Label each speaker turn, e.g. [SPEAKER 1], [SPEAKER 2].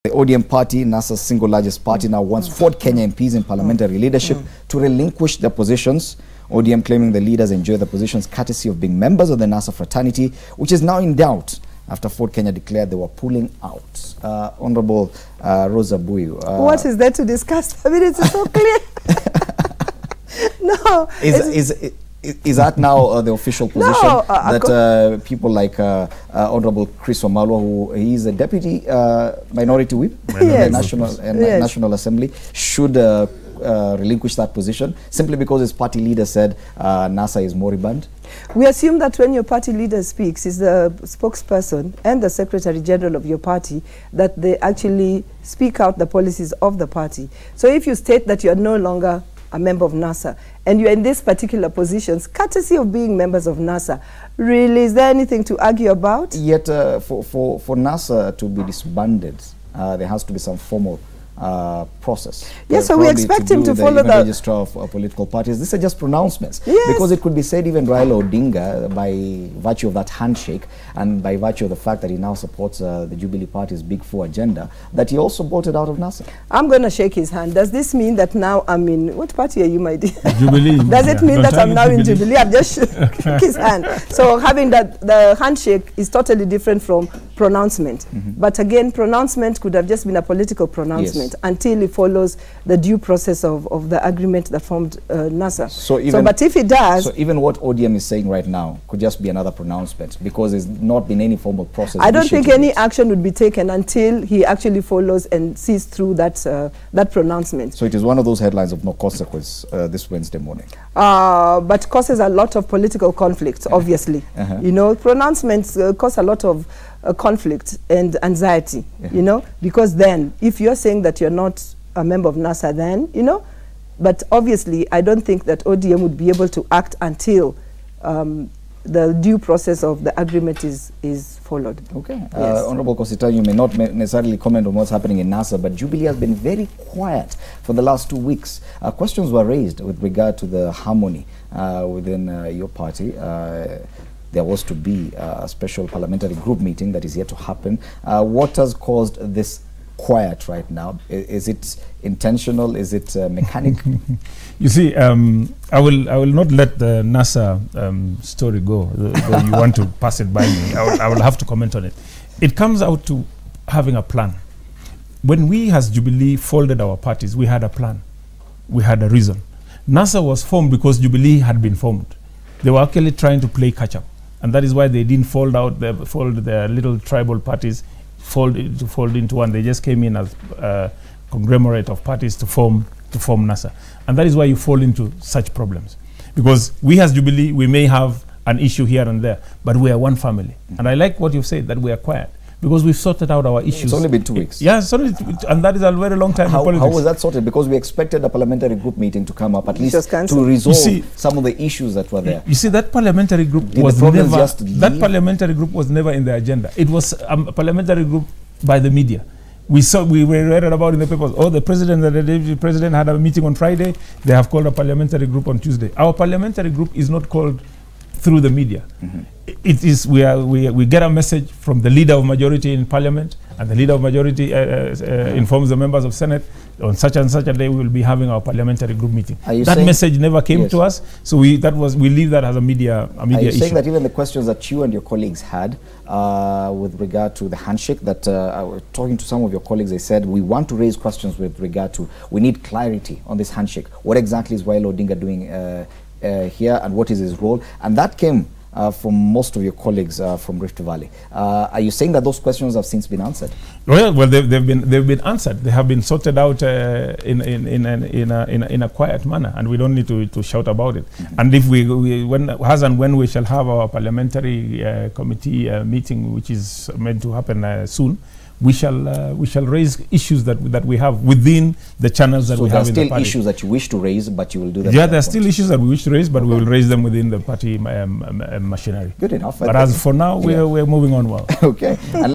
[SPEAKER 1] The ODM party, NASA's single largest party, now wants Ford Kenya MPs in parliamentary leadership to relinquish their positions. ODM claiming the leaders enjoy the positions courtesy of being members of the NASA fraternity, which is now in doubt after Ford Kenya declared they were pulling out. Honorable Rosa Buyu.
[SPEAKER 2] What is there to discuss? I mean, it's so clear. No.
[SPEAKER 1] Is that now the official position that people like Honorable Chris Wamalwa, who he is a deputy minority whip in the National Assembly, should relinquish that position simply because his party leader said NASA is moribund?
[SPEAKER 2] We assume that when your party leader speaks, is the spokesperson and the secretary general of your party, that they actually speak out the policies of the party. So if you state that you are no longer a member of NASA, and you're in these particular positions, courtesy of being members of NASA, really, is there anything to argue about? Yet,
[SPEAKER 1] for NASA to be disbanded, there has to be some formal process.
[SPEAKER 2] Yes, so we expect him to follow the
[SPEAKER 1] registrar of political parties. These are just pronouncements. Yes. Because it could be said even Raila Odinga, by virtue of that handshake and by virtue of the fact that he now supports the Jubilee Party's Big Four agenda, that he also bolted out of NASA.
[SPEAKER 2] I'm going to shake his hand. Does this mean that now I'm in, what party are you, my dear?
[SPEAKER 3] Jubilee.
[SPEAKER 2] Does it mean that I'm now in Jubilee? I've just shook his hand. So having that, the handshake is totally different from pronouncement. But again, pronouncement could have just been a political pronouncement until it follows the due process of the agreement that formed NASA. But if it does...
[SPEAKER 1] So even what ODM is saying right now could just be another pronouncement because there's not been any formal process.
[SPEAKER 2] I don't think any action would be taken until he actually follows and sees through that, that pronouncement.
[SPEAKER 1] So it is one of those headlines of no consequence this Wednesday morning.
[SPEAKER 2] But causes a lot of political conflict, obviously. You know, pronouncements cause a lot of conflict and anxiety, you know, because then if you're saying that you're not a member of NASA, then, you know, but obviously I don't think that ODM would be able to act until the due process of the agreement is followed.
[SPEAKER 1] Okay. Yes. Honorable Kositany, you may not necessarily comment on what's happening in NASA, but Jubilee has been very quiet for the last 2 weeks. Questions were raised with regard to the harmony within your party. There was to be a special parliamentary group meeting that is yet to happen. What has caused this quiet right now? Is it intentional? Is it mechanical?
[SPEAKER 3] You see, I will not let the NASA story go. Though you want to pass it by me, I will have to comment on it. It comes out to having a plan. When we as Jubilee folded our parties, we had a plan. We had a reason. NASA was formed because Jubilee had been formed. They were actually trying to play catch-up. And that is why they didn't fold out, fold their little tribal parties, fold into one. They just came in as a conglomerate of parties to form NASA. And that is why you fall into such problems. Because we as Jubilee, we may have an issue here and there, but we are one family. And I like what you've said, that we are quiet. Because we've sorted out our issues.
[SPEAKER 1] It's only been 2 weeks.
[SPEAKER 3] Yeah, and that is a very long time in politics.
[SPEAKER 1] How was that sorted? Because we expected a parliamentary group meeting to come up, at least to resolve some of the issues that were there.
[SPEAKER 3] You see, that parliamentary group was never in the agenda. It was a parliamentary group by the media. We read it about in the papers. Oh, the president and the deputy president had a meeting on Friday. They have called a parliamentary group on Tuesday. Our parliamentary group is not called through the media. It is we get a message from the leader of majority in parliament, and the leader of majority informs the members of Senate on such and such a day we will be having our parliamentary group meeting. That message never came to us, so we leave that as a media issue.
[SPEAKER 1] Are you saying that even the questions that you and your colleagues had with regard to the handshake, that talking to some of your colleagues, they said we want to raise questions with regard to, we need clarity on this handshake. What exactly is Raila Odinga doing here, and what is his role? And that came from most of your colleagues from Rift Valley. Are you saying that those questions have since been answered?
[SPEAKER 3] Well, they've been answered. They have been sorted out in a quiet manner, and we don't need to shout about it. And if when we shall have our parliamentary committee meeting, which is meant to happen soon, we shall raise issues that we have within the channels that we have in the party. So there are still issues
[SPEAKER 1] that you wish to raise, but you will do that?
[SPEAKER 3] Yeah, there are still issues that we wish to raise, but we will raise them within the party machinery.
[SPEAKER 1] Good enough.
[SPEAKER 3] But as for now, we're moving on well.
[SPEAKER 1] Okay.